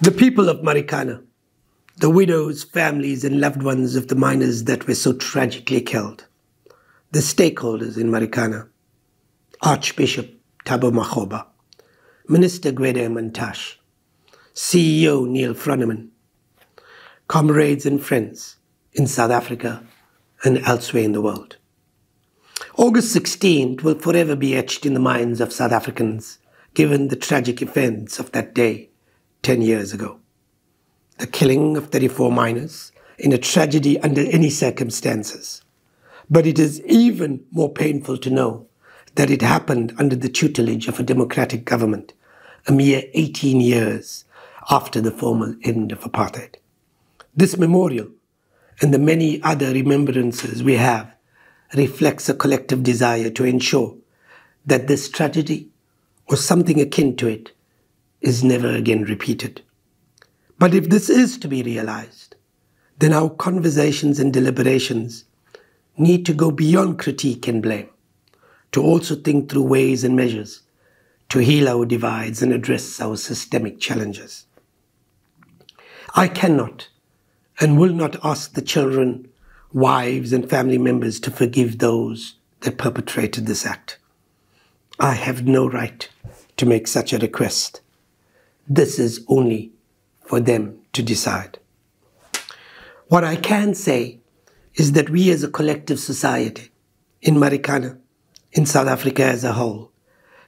The people of Marikana, the widows, families and loved ones of the miners that were so tragically killed, the stakeholders in Marikana, Archbishop Thabo Makgoba, Minister Gwede Mantashe, CEO Neil Froneman, comrades and friends in South Africa and elsewhere in the world. August 16th will forever be etched in the minds of South Africans, given the tragic events of that day 10 years ago. The killing of 34 miners in a tragedy under any circumstances. But it is even more painful to know that it happened under the tutelage of a democratic government, a mere 18 years after the formal end of apartheid. This memorial and the many other remembrances we have reflects a collective desire to ensure that this tragedy, or something akin to it, is never again repeated. But if this is to be realized, then our conversations and deliberations need to go beyond critique and blame, to also think through ways and measures to heal our divides and address our systemic challenges. I cannot and will not ask the children, wives and family members to forgive those that perpetrated this act. I have no right to make such a request. This is only for them to decide. What I can say is that we as a collective society, in Marikana, in South Africa as a whole,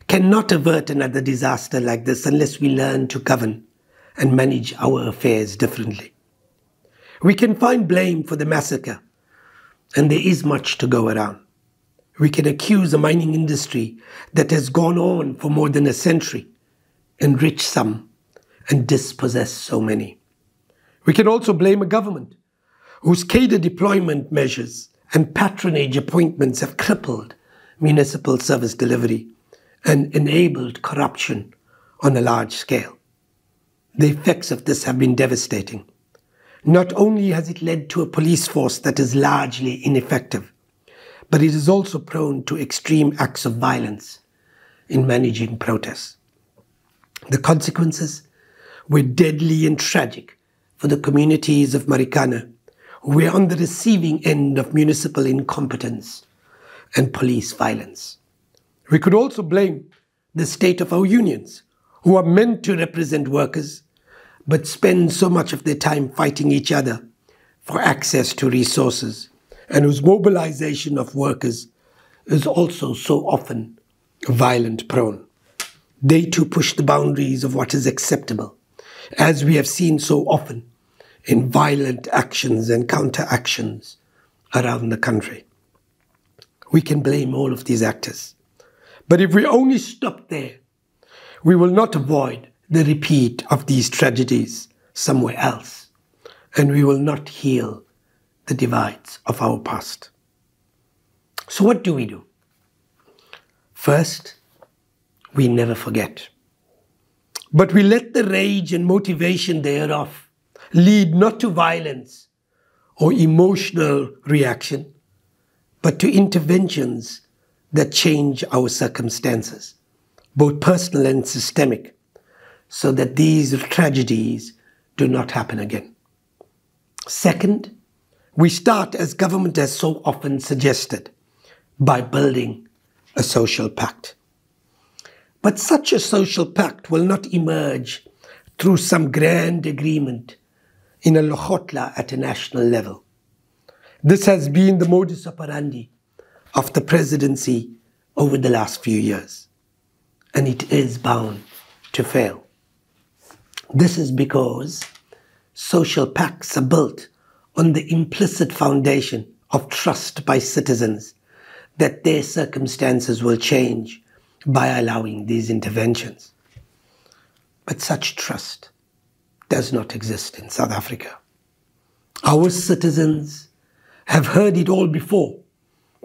cannot avert another disaster like this unless we learn to govern and manage our affairs differently. We can find blame for the massacre, and there is much to go around. We can accuse a mining industry that has gone on for more than a century, enrich some, and dispossess so many. We can also blame a government whose cadre deployment measures and patronage appointments have crippled municipal service delivery and enabled corruption on a large scale. The effects of this have been devastating. Not only has it led to a police force that is largely ineffective, but it is also prone to extreme acts of violence in managing protests. The consequences were deadly and tragic for the communities of Marikana, who were on the receiving end of municipal incompetence and police violence. We could also blame the state of our unions, who are meant to represent workers, but spend so much of their time fighting each other for access to resources, and whose mobilization of workers is also so often violent prone. They too push the boundaries of what is acceptable, as we have seen so often in violent actions and counteractions around the country. We can blame all of these actors, but if we only stop there, we will not avoid the repeat of these tragedies somewhere else, and we will not heal the divides of our past. So what do we do? First, we never forget. But we let the rage and motivation thereof lead not to violence or emotional reaction, but to interventions that change our circumstances, both personal and systemic, so that these tragedies do not happen again. Second, we start, as government has so often suggested, by building a social pact. But such a social pact will not emerge through some grand agreement in a Lokhotla at a national level. This has been the modus operandi of the presidency over the last few years, and it is bound to fail. This is because social pacts are built on the implicit foundation of trust by citizens that their circumstances will change by allowing these interventions. But such trust does not exist in South Africa. Our citizens have heard it all before.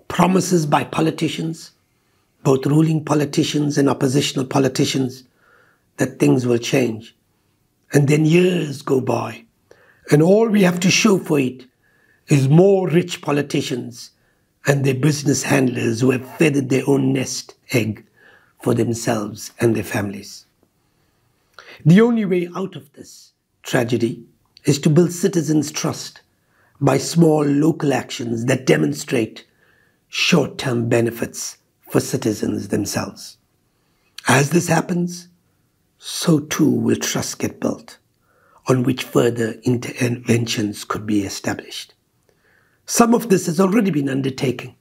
Promises by politicians, both ruling politicians and oppositional politicians, that things will change. And then years go by, and all we have to show for it is more rich politicians and their business handlers who have feathered their own nest egg for themselves and their families. The only way out of this tragedy is to build citizens' trust by small local actions that demonstrate short-term benefits for citizens themselves. As this happens, so too will trust get built, on which further interventions could be established. Some of this has already been undertaken,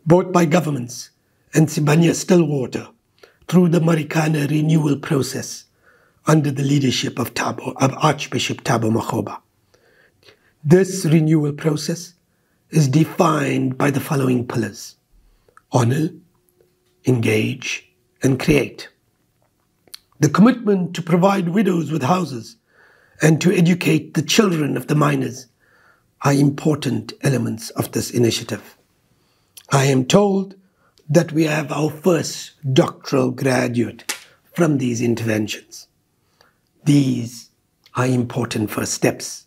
both by governments and Sibanye-Stillwater, through the Marikana renewal process under the leadership of Archbishop Thabo Makgoba. This renewal process is defined by the following pillars: honor, engage, and create. The commitment to provide widows with houses and to educate the children of the miners are important elements of this initiative. I am told that we have our first doctoral graduate from these interventions. These are important first steps.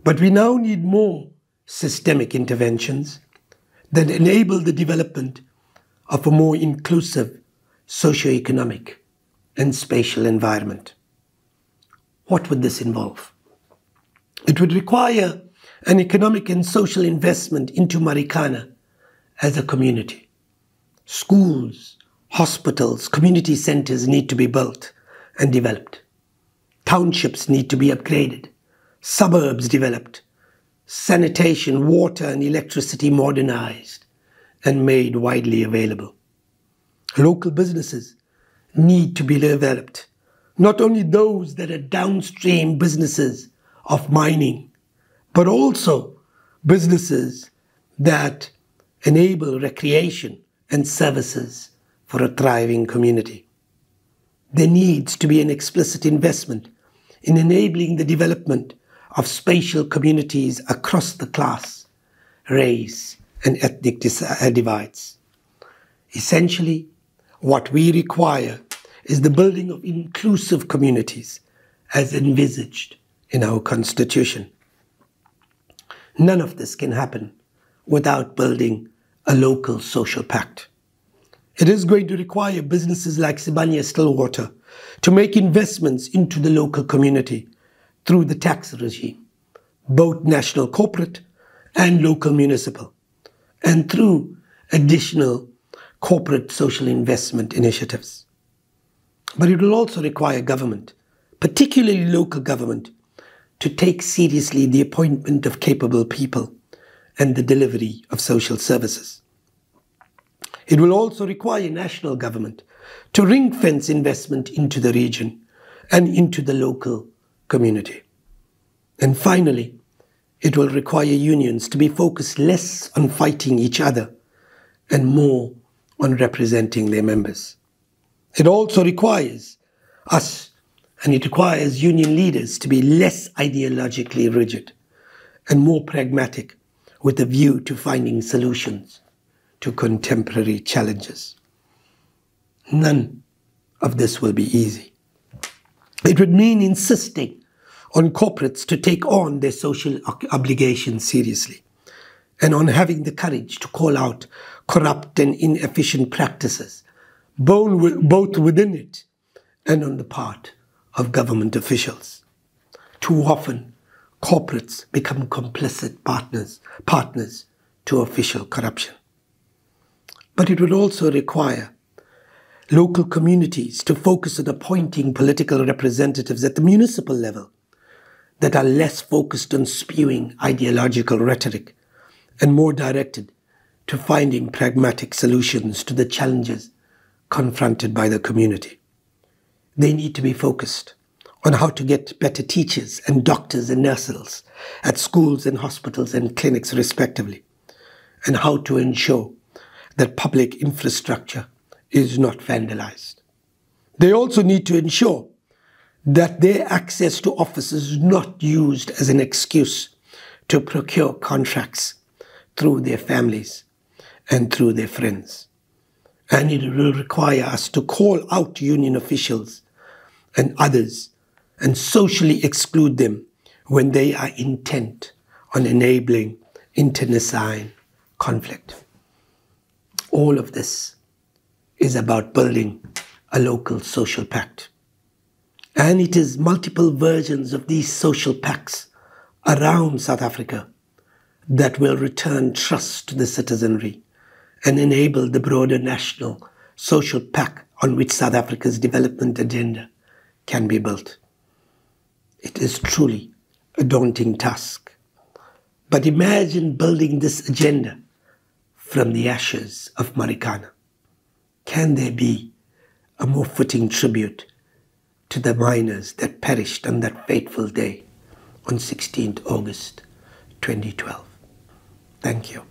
But we now need more systemic interventions that enable the development of a more inclusive socio-economic and spatial environment. What would this involve? It would require an economic and social investment into Marikana as a community. Schools, hospitals, community centers need to be built and developed. Townships need to be upgraded, suburbs developed, sanitation, water and electricity modernized and made widely available. Local businesses need to be developed, not only those that are downstream businesses of mining, but also businesses that enable recreation and services for a thriving community. There needs to be an explicit investment in enabling the development of spatial communities across the class, race, and ethnic divides. Essentially, what we require is the building of inclusive communities as envisaged in our Constitution. None of this can happen without building a local social pact. It is going to require businesses like Sibanye-Stillwater to make investments into the local community through the tax regime, both national corporate and local municipal, and through additional corporate social investment initiatives. But it will also require government, particularly local government, to take seriously the appointment of capable people and the delivery of social services. It will also require national government to ring-fence investment into the region and into the local community. And finally, it will require unions to be focused less on fighting each other and more on representing their members. It also requires us, and it requires union leaders to be less ideologically rigid and more pragmatic with a view to finding solutions to contemporary challenges. None of this will be easy. It would mean insisting on corporates to take on their social obligations seriously and on having the courage to call out corrupt and inefficient practices, both within it and on the part of government officials. Too often, corporates become complicit partners to official corruption. But it would also require local communities to focus on appointing political representatives at the municipal level that are less focused on spewing ideological rhetoric and more directed to finding pragmatic solutions to the challenges confronted by the community. They need to be focused on how to get better teachers and doctors and nurses at schools and hospitals and clinics respectively, and how to ensure that public infrastructure is not vandalized. They also need to ensure that their access to offices is not used as an excuse to procure contracts through their families and through their friends. And it will require us to call out union officials and others and socially exclude them when they are intent on enabling internecine conflict. All of this is about building a local social pact. And it is multiple versions of these social pacts around South Africa that will return trust to the citizenry and enable the broader national social pact on which South Africa's development agenda can be built. It is truly a daunting task. But imagine building this agenda from the ashes of Marikana. Can there be a more fitting tribute to the miners that perished on that fateful day on 16th August 2012? Thank you.